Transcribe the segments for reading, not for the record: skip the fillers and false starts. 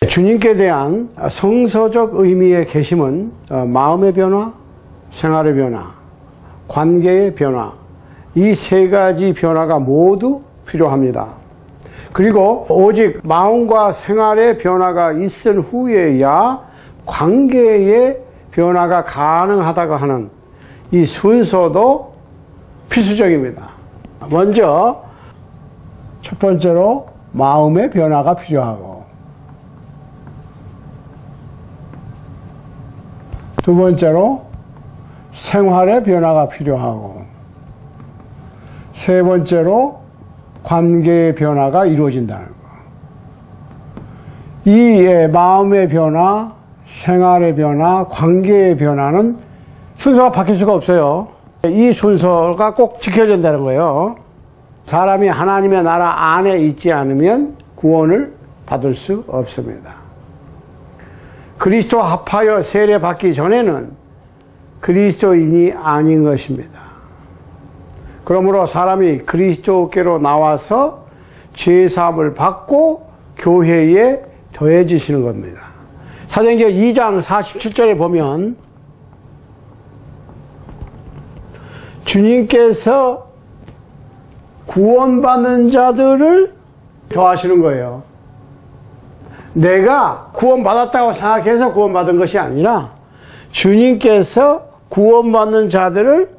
주님께 대한 성서적 의미의 계심은 마음의 변화, 생활의 변화, 관계의 변화, 이 세 가지 변화가 모두 필요합니다. 그리고 오직 마음과 생활의 변화가 있은 후에야 관계의 변화가 가능하다고 하는 이 순서도 필수적입니다. 먼저 첫 번째로 마음의 변화가 필요하고, 두 번째로 생활의 변화가 필요하고, 세 번째로 관계의 변화가 이루어진다는 거. 이 마음의 변화, 생활의 변화, 관계의 변화는 순서가 바뀔 수가 없어요. 이 순서가 꼭 지켜야 된다는 거예요. 사람이 하나님의 나라 안에 있지 않으면 구원을 받을 수 없습니다. 그리스도 합하여 세례 받기 전에는 그리스도인이 아닌 것입니다. 그러므로 사람이 그리스도께로 나와서 죄사함을 받고 교회에 더해지시는 겁니다. 사도행전 2장 47절에 보면 주님께서 구원받는 자들을 더하시는 거예요. 내가 구원받았다고 생각해서 구원받은 것이 아니라 주님께서 구원받는 자들을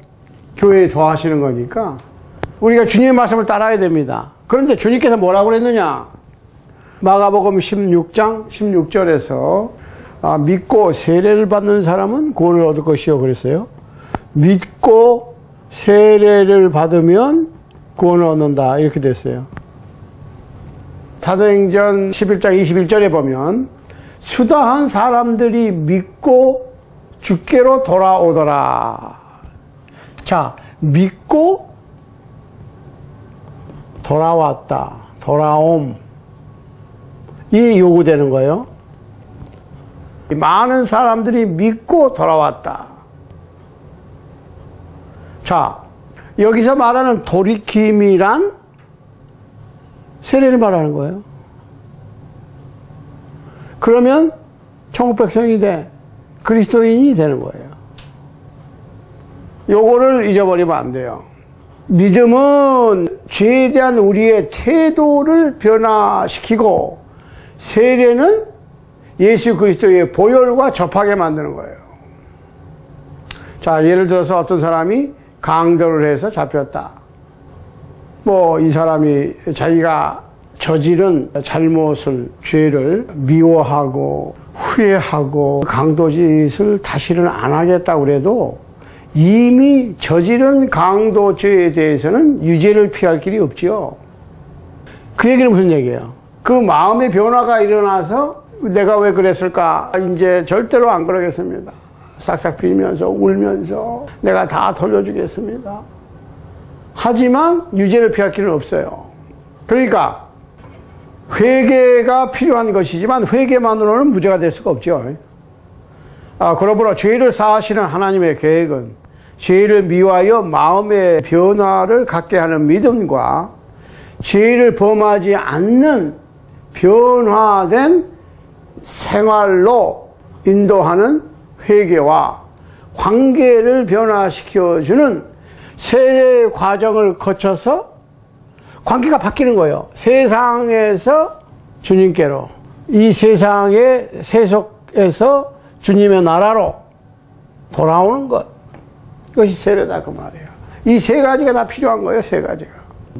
교회에 더하시는 거니까 우리가 주님의 말씀을 따라야 됩니다. 그런데 주님께서 뭐라고 그랬느냐? 마가복음 16장 16절에서 믿고 세례를 받는 사람은 구원을 얻을 것이요 그랬어요. 믿고 세례를 받으면 구원을 얻는다 이렇게 됐어요. 사도행전 11장 21절에 보면 수다한 사람들이 믿고 주께로 돌아오더라. 자, 믿고 돌아왔다. 돌아옴. 이 요구되는 거예요. 많은 사람들이 믿고 돌아왔다. 자, 여기서 말하는 돌이킴이란 세례를 말하는 거예요. 그러면 천국 백성이 돼. 그리스도인이 되는 거예요. 요거를 잊어버리면 안 돼요. 믿음은 죄에 대한 우리의 태도를 변화시키고, 세례는 예수 그리스도의 보혈과 접하게 만드는 거예요. 자, 예를 들어서 어떤 사람이 강도를 해서 잡혔다. 이 사람이 자기가 저지른 잘못을, 죄를 미워하고 후회하고 강도짓을 다시는 안 하겠다고 그래도 이미 저지른 강도죄에 대해서는 유죄를 피할 길이 없지요. 그 얘기는 무슨 얘기예요? 그 마음의 변화가 일어나서 내가 왜 그랬을까? 이제 절대로 안 그러겠습니다. 싹싹 빌면서 울면서 내가 다 돌려주겠습니다. 하지만 유죄를 피할 길은 없어요. 그러니까 회개가 필요한 것이지만 회개만으로는 무죄가 될 수가 없죠. 그러므로 죄를 사하시는 하나님의 계획은 죄를 미워하여 마음의 변화를 갖게 하는 믿음과 죄를 범하지 않는 변화된 생활로 인도하는 회개와 관계를 변화시켜주는 세례 과정을 거쳐서 관계가 바뀌는 거예요. 세상에서 주님께로, 이 세상의 세속에서 주님의 나라로 돌아오는 것, 이것이 세례다 그 말이에요. 이 세 가지가 다 필요한 거예요. 세 가지가.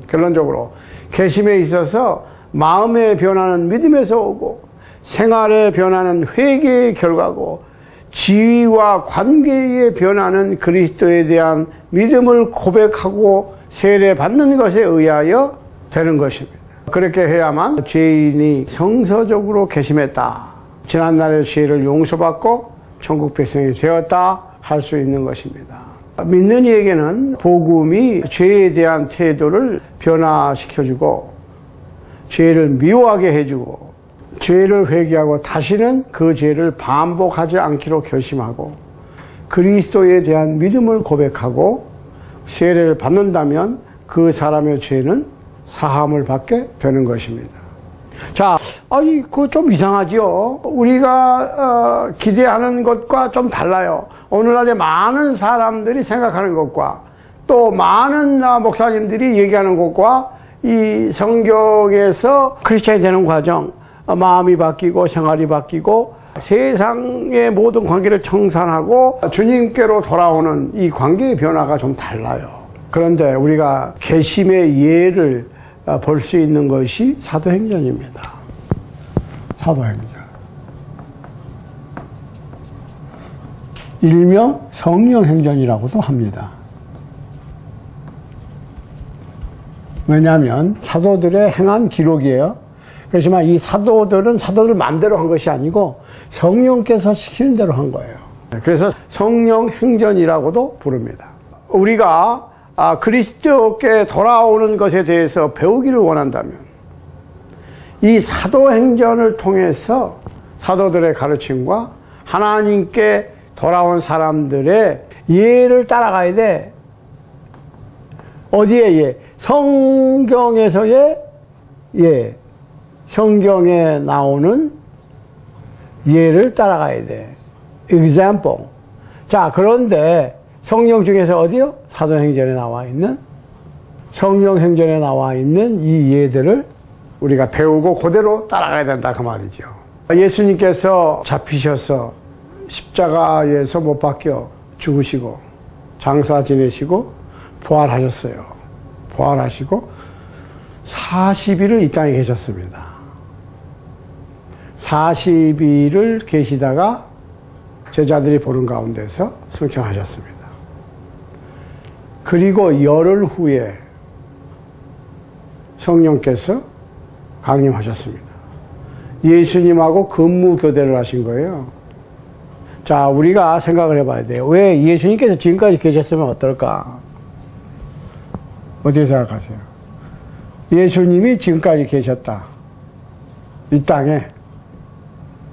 결론적으로 개심에 있어서 마음의 변화는 믿음에서 오고, 생활의 변화는 회개의 결과고, 지위와 관계의 변화는 그리스도에 대한 믿음을 고백하고 세례 받는 것에 의하여 되는 것입니다. 그렇게 해야만 죄인이 성서적으로 개심했다, 지난날의 죄를 용서받고 천국 백성이 되었다 할 수 있는 것입니다. 믿는 이에게는 복음이 죄에 대한 태도를 변화시켜주고 죄를 미워하게 해주고 죄를 회개하고 다시는 그 죄를 반복하지 않기로 결심하고 그리스도에 대한 믿음을 고백하고 세례를 받는다면 그 사람의 죄는 사함을 받게 되는 것입니다. 자, 그거 좀 이상하죠? 우리가 기대하는 것과 좀 달라요. 오늘날에 많은 사람들이 생각하는 것과 또 많은 목사님들이 얘기하는 것과 이 성경에서 크리스찬이 되는 과정, 마음이 바뀌고 생활이 바뀌고 세상의 모든 관계를 청산하고 주님께로 돌아오는 이 관계의 변화가 좀 달라요. 그런데 우리가 개심의 예를 볼 수 있는 것이 사도행전입니다. 사도행전. 일명 성령행전이라고도 합니다. 왜냐하면 사도들의 행한 기록이에요. 그렇지만 이 사도들은 사도들 마음대로 한 것이 아니고 성령께서 시키는 대로 한 거예요. 그래서 성령행전이라고도 부릅니다. 우리가 그리스도께 돌아오는 것에 대해서 배우기를 원한다면 이 사도행전을 통해서 사도들의 가르침과 하나님께 돌아온 사람들의 예를 따라가야 돼. 어디에 예? 성경에서의 예. 성경에 나오는 예를 따라가야 돼. example. 자, 그런데 성경 중에서 어디요? 사도행전에 나와 있는 성령행전에 나와 있는 이 예들을 우리가 배우고 그대로 따라가야 된다 그 말이죠. 예수님께서 잡히셔서 십자가에서 못 박혀 죽으시고 장사 지내시고 부활하셨어요. 부활하시고 40일을 이 땅에 계셨습니다. 40일을 계시다가 제자들이 보는 가운데서 승천하셨습니다. 그리고 열흘 후에 성령께서 강림하셨습니다. 예수님하고 근무교대를 하신 거예요. 자, 우리가 생각을 해봐야 돼요. 왜 예수님께서 지금까지 계셨으면 어떨까? 어떻게 생각하세요? 예수님이 지금까지 계셨다. 이 땅에.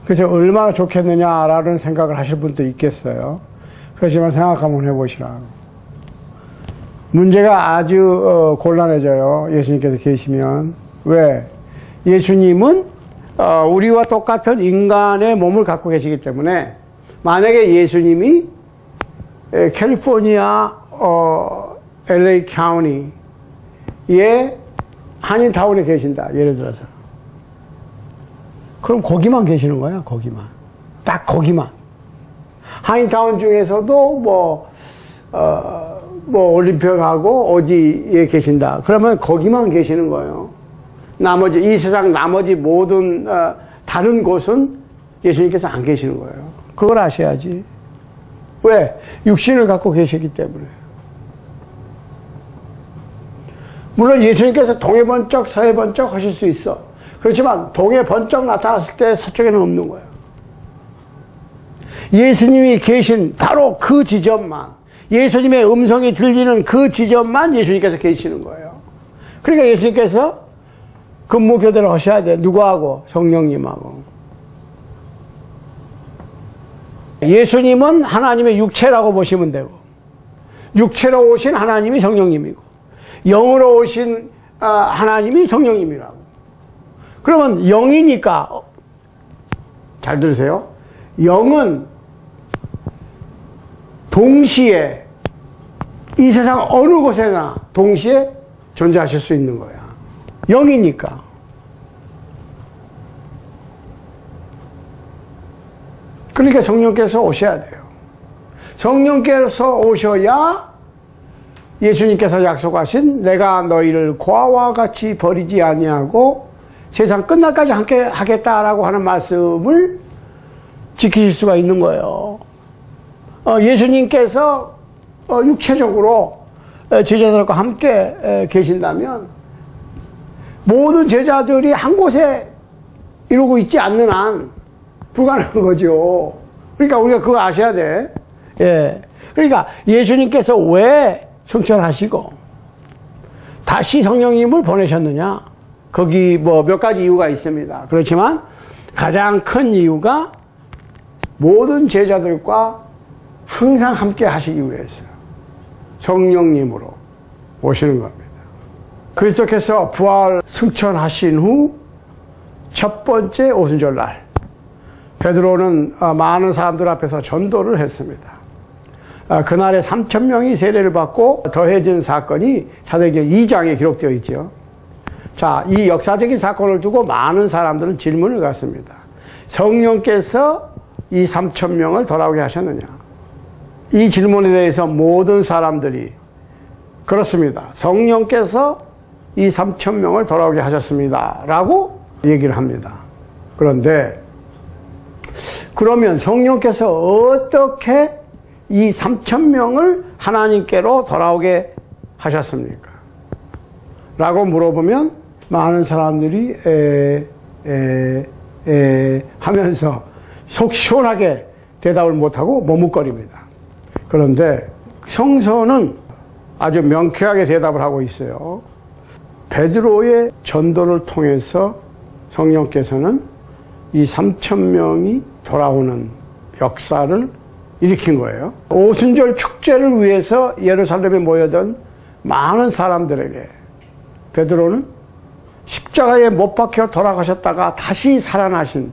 그래서 얼마나 좋겠느냐라는 생각을 하실 분도 있겠어요. 그렇지만 생각 한번 해보시라. 문제가 아주 곤란해져요. 예수님께서 계시면. 왜? 예수님은 우리와 똑같은 인간의 몸을 갖고 계시기 때문에 만약에 예수님이 캘리포니아 LA 카운티의 한인타운에 계신다. 예를 들어서. 그럼 거기만 계시는 거야. 거기만. 딱 거기만. 한인타운 중에서도 올림픽하고 어디에 계신다. 그러면 거기만 계시는 거예요. 나머지 이 세상 나머지 모든 다른 곳은 예수님께서 안 계시는 거예요. 그걸 아셔야지. 왜? 육신을 갖고 계시기 때문에. 물론 예수님께서 동해 번쩍 서해 번쩍 하실 수 있어. 그렇지만 동해 번쩍 나타났을 때 서쪽에는 없는 거예요. 예수님이 계신 바로 그 지점만, 예수님의 음성이 들리는 그 지점만 예수님께서 계시는 거예요. 그러니까 예수님께서 근무교대를 하셔야 돼. 누구하고? 성령님하고. 예수님은 하나님의 육체라고 보시면 되고, 육체로 오신 하나님이 성령님이고, 영으로 오신 하나님이 성령님이라고. 그러면 영이니까, 잘 들으세요. 영은 동시에 이 세상 어느 곳에나 동시에 존재하실 수 있는 거야. 영이니까. 그러니까 성령께서 오셔야 돼요. 성령께서 오셔야 예수님께서 약속하신 내가 너희를 고아와 같이 버리지 아니하고 세상 끝날까지 함께 하겠다라고 하는 말씀을 지키실 수가 있는 거예요. 예수님께서 육체적으로 제자들과 함께 계신다면 모든 제자들이 한 곳에 이루고 있지 않는 한 불가능한 거죠. 그러니까 우리가 그거 아셔야 돼. 예. 그러니까 예수님께서 왜 승천하시고 다시 성령님을 보내셨느냐? 거기 몇 가지 이유가 있습니다. 그렇지만 가장 큰 이유가 모든 제자들과 항상 함께 하시기 위해서 성령님으로 오시는 겁니다. 그리스도께서 부활 승천하신 후 첫 번째 오순절 날 베드로는 많은 사람들 앞에서 전도를 했습니다. 그날에 3,000명이 세례를 받고 더해진 사건이 사도행전 2장에 기록되어 있죠. 자, 이 역사적인 사건을 두고 많은 사람들은 질문을 갖습니다. 성령께서 이 3,000명을 돌아오게 하셨느냐? 이 질문에 대해서 모든 사람들이 그렇습니다. 성령께서 이 3,000명을 돌아오게 하셨습니다. 라고 얘기를 합니다. 그런데 그러면 성령께서 어떻게 이 3,000명을 하나님께로 돌아오게 하셨습니까? 라고 물어보면 많은 사람들이 하면서 속 시원하게 대답을 못하고 머뭇거립니다. 그런데 성서는 아주 명쾌하게 대답을 하고 있어요. 베드로의 전도를 통해서 성령께서는 이 3,000명이 돌아오는 역사를 일으킨 거예요. 오순절 축제를 위해서 예루살렘에 모여든 많은 사람들에게 베드로는 십자가에 못 박혀 돌아가셨다가 다시 살아나신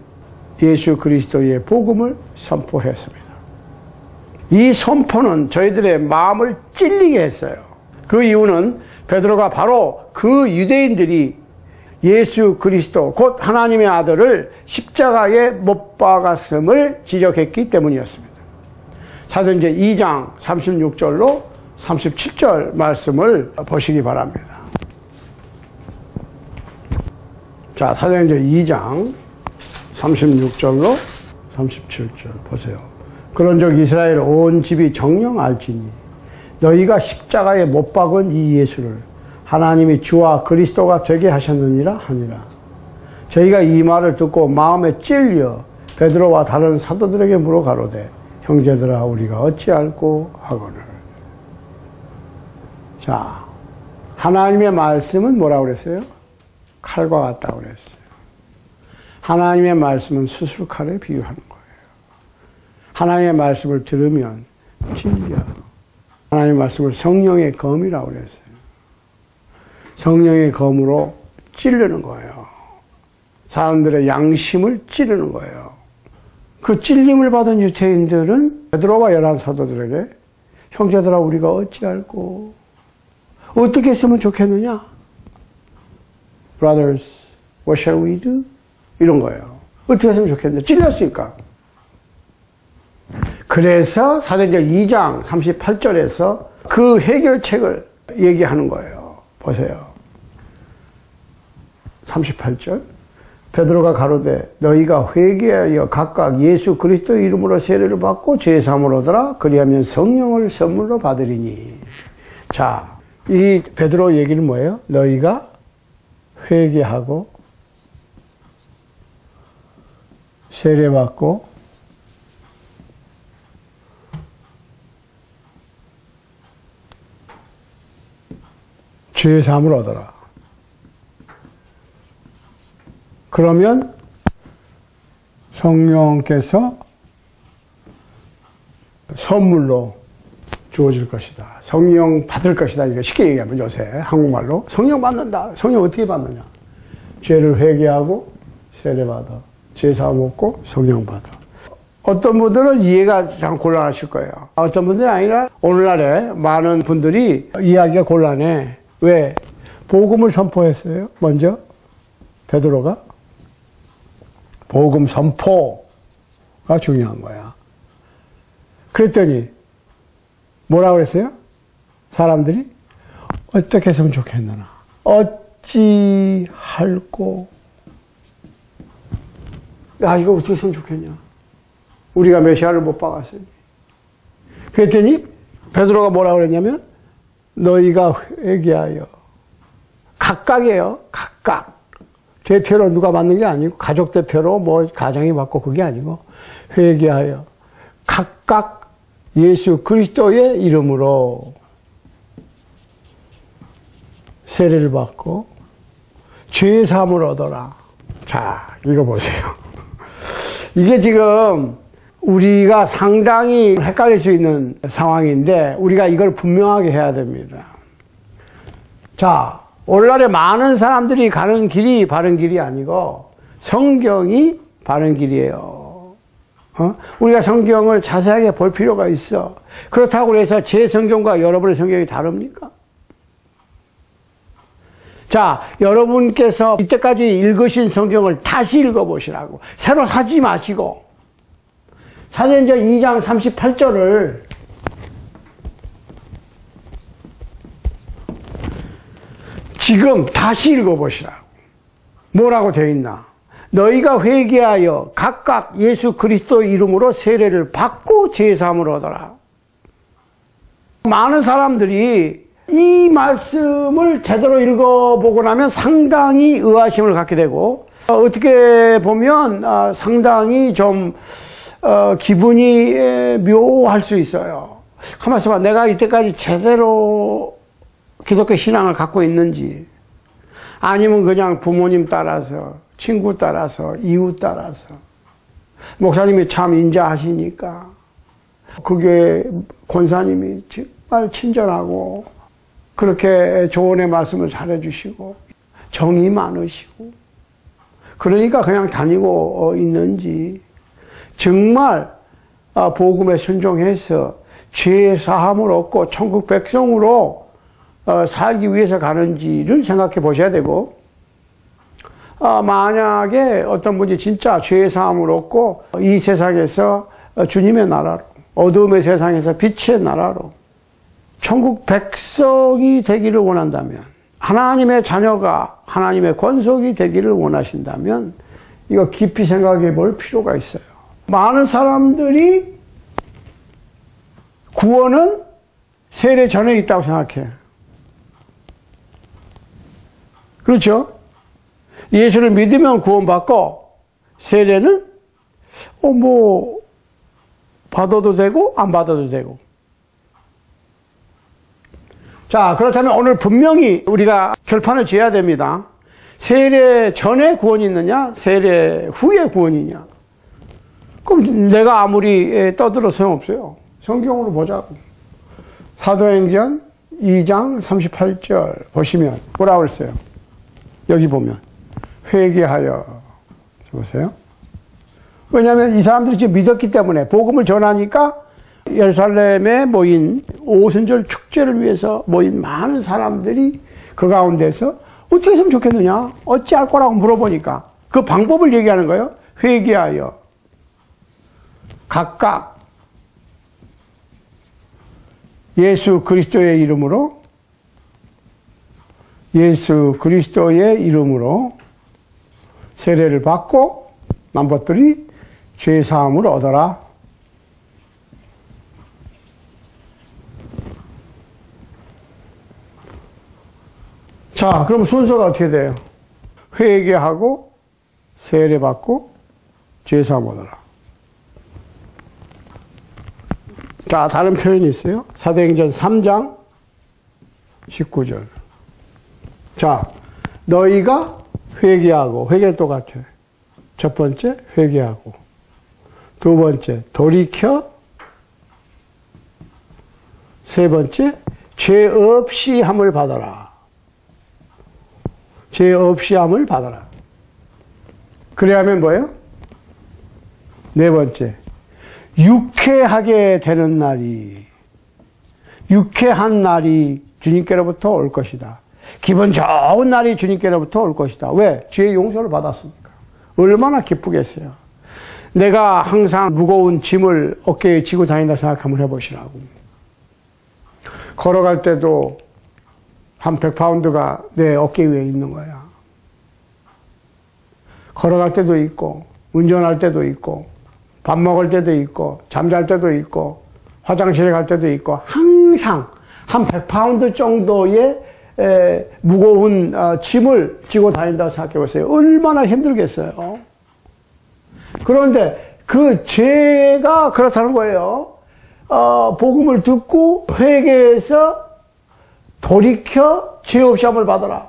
예수 그리스도의 복음을 선포했습니다. 이 선포는 저희들의 마음을 찔리게 했어요. 그 이유는 베드로가 바로 그 유대인들이 예수 그리스도 곧 하나님의 아들을 십자가에 못 박았음을 지적했기 때문이었습니다. 사도행전 2장 36절로 37절 말씀을 보시기 바랍니다. 자, 사도행전 2장 36절로 37절 보세요. 그런즉 이스라엘 온 집이 정녕 알지니 너희가 십자가에 못 박은 이 예수를 하나님이 주와 그리스도가 되게 하셨느니라 하니라. 저희가 이 말을 듣고 마음에 찔려 베드로와 다른 사도들에게 물어 가로되 형제들아 우리가 어찌할꼬 하거늘. 자, 하나님의 말씀은 뭐라고 그랬어요? 칼과 같다고 그랬어요. 하나님의 말씀은 수술칼에 비유하는 거예요. 하나님의 말씀을 들으면 찔려. 하나님의 말씀을 성령의 검이라고 그랬어요. 성령의 검으로 찌르는 거예요. 사람들의 양심을 찌르는 거예요. 그 찔림을 받은 유대인들은 베드로와 11 사도들에게 형제들아 우리가 어찌할꼬 어떻게 했으면 좋겠느냐? Brothers, what shall we do? 이런 거예요. 어떻게 했으면 좋겠느냐? 찔렸으니까. 그래서 사도행전 2장 38절에서 그 해결책을 얘기하는 거예요. 보세요. 38절. 베드로가 가로되 너희가 회개하여 각각 예수 그리스도의 이름으로 세례를 받고 죄사함을 얻으라. 그리하면 성령을 선물로 받으리니. 자, 이 베드로 얘기는 뭐예요? 너희가 회개하고 세례받고 죄사함을 얻어라. 그러면 성령께서 선물로 주어질 것이다. 성령 받을 것이다. 이게 쉽게 얘기하면 요새 한국말로 성령 받는다. 성령 어떻게 받느냐? 죄를 회개하고 세례받아. 죄사함 얻고 성령 받아. 어떤 분들은 이해가 참 곤란하실 거예요. 어떤 분들이 아니라 오늘날에 많은 분들이 이해하기가 곤란해. 왜? 복음을 선포했어요. 먼저 베드로가 복음 선포가 중요한 거야. 그랬더니 뭐라고 그랬어요? 사람들이 어떻게 했으면 좋겠느냐? 어찌할꼬? 야, 이거 어떻게 했으면 좋겠냐? 우리가 메시아를 못 박았으니. 그랬더니 베드로가 뭐라고 그랬냐면 너희가 회개하여 각각이에요. 각각. 대표로 누가 받는 게 아니고 가족 대표로 뭐 가정이 받고 그게 아니고 회개하여 각각 예수 그리스도의 이름으로 세례를 받고 죄 사함을 얻어라. 자, 이거 보세요. 이게 지금 우리가 상당히 헷갈릴 수 있는 상황인데 우리가 이걸 분명하게 해야 됩니다. 자, 오늘날에 많은 사람들이 가는 길이 바른 길이 아니고 성경이 바른 길이에요. 우리가 성경을 자세하게 볼 필요가 있어. 그렇다고 해서 제 성경과 여러분의 성경이 다릅니까? 자, 여러분께서 이때까지 읽으신 성경을 다시 읽어보시라고. 새로 사지 마시고. 사도행전 2장 38절을 지금 다시 읽어보시라고. 뭐라고 되어 있나? 너희가 회개하여 각각 예수 그리스도 이름으로 세례를 받고 제사함을 얻어라. 많은 사람들이 이 말씀을 제대로 읽어보고 나면 상당히 의아심을 갖게 되고, 어떻게 보면 상당히 좀 기분이 묘할 수 있어요. 가만히 있어봐. 내가 이때까지 제대로 기독교 신앙을 갖고 있는지, 아니면 그냥 부모님 따라서, 친구 따라서, 이웃 따라서, 목사님이 참 인자하시니까, 그 교회 권사님이 정말 친절하고 그렇게 조언의 말씀을 잘해주시고 정이 많으시고, 그러니까 그냥 다니고 있는지, 정말 복음에 순종해서 죄 사함을 얻고 천국 백성으로 살기 위해서 가는지를 생각해 보셔야 되고, 만약에 어떤 분이 진짜 죄 사함을 얻고 이 세상에서 주님의 나라로, 어둠의 세상에서 빛의 나라로 천국 백성이 되기를 원한다면, 하나님의 자녀가 하나님의 권속이 되기를 원하신다면 이거 깊이 생각해 볼 필요가 있어요. 많은 사람들이 구원은 세례 전에 있다고 생각해. 그렇죠? 예수를 믿으면 구원받고, 세례는 받아도 되고 안 받아도 되고. 자, 그렇다면 오늘 분명히 우리가 결판을 지어야 됩니다. 세례 전에 구원이 있느냐, 세례 후에 구원이냐. 그럼 내가 아무리 떠들어 소용없어요. 성경으로 보자고. 사도행전 2장 38절 보시면 뭐라고 그랬어요? 여기 보면 회개하여. 보세요. 왜냐하면 이 사람들이 지금 믿었기 때문에, 복음을 전하니까 예루살렘에 모인 오순절 축제를 위해서 모인 많은 사람들이 그 가운데서 어떻게 했으면 좋겠느냐, 어찌할 거라고 물어보니까 그 방법을 얘기하는 거예요. 회개하여 각각 예수 그리스도의 이름으로, 예수 그리스도의 이름으로 세례를 받고 남것들이 죄사함을 얻어라. 자, 그럼 순서가 어떻게 돼요? 회개하고 세례 받고 죄사함 얻어라. 자, 다른 표현이 있어요. 사도행전 3장 19절. 자, 너희가 회개하고, 회개 똑같아. 첫 번째, 회개하고. 두 번째, 돌이켜. 세 번째, 죄 없이 함을 받아라. 죄 없이 함을 받아라. 그래야 하면 뭐예요? 네 번째, 유쾌하게 되는 날이, 유쾌한 날이 주님께로부터 올 것이다. 기분 좋은 날이 주님께로부터 올 것이다. 왜? 죄의 용서를 받았으니까. 얼마나 기쁘겠어요. 내가 항상 무거운 짐을 어깨에 지고 다닌다 생각 한번 해보시라고. 걸어갈 때도 한 100파운드가 내 어깨 위에 있는 거야. 걸어갈 때도 있고, 운전할 때도 있고, 밥 먹을 때도 있고, 잠잘 때도 있고, 화장실에 갈 때도 있고, 항상 한 100파운드 정도의 무거운 짐을 지고 다닌다고 생각해 보세요. 얼마나 힘들겠어요. 그런데 그 죄가 그렇다는 거예요. 복음을 듣고 회개해서 돌이켜 죄 없이 함을 받아라.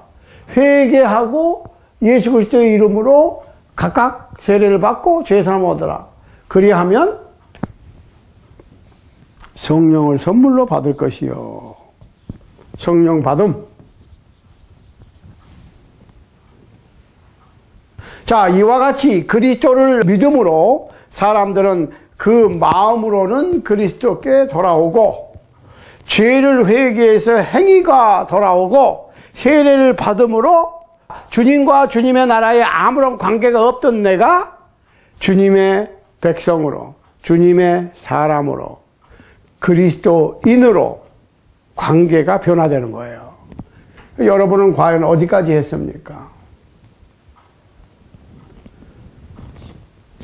회개하고 예수 그리스도의 이름으로 각각 세례를 받고 죄사함을 얻어라. 그리하면 성령을 선물로 받을 것이요. 성령 받음. 자, 이와 같이 그리스도를 믿음으로 사람들은 그 마음으로는 그리스도께 돌아오고, 죄를 회개해서 행위가 돌아오고, 세례를 받음으로 주님과 주님의 나라에 아무런 관계가 없던 내가 주님의 백성으로, 주님의 사람으로, 그리스도인으로 관계가 변화되는 거예요. 여러분은 과연 어디까지 했습니까?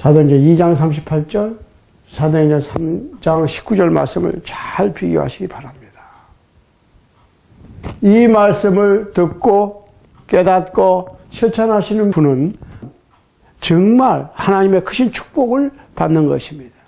사도행전 2장 38절, 사도행전 3장 19절 말씀을 잘 비교하시기 바랍니다. 이 말씀을 듣고 깨닫고 실천하시는 분은 정말 하나님의 크신 축복을 받는 것입니다.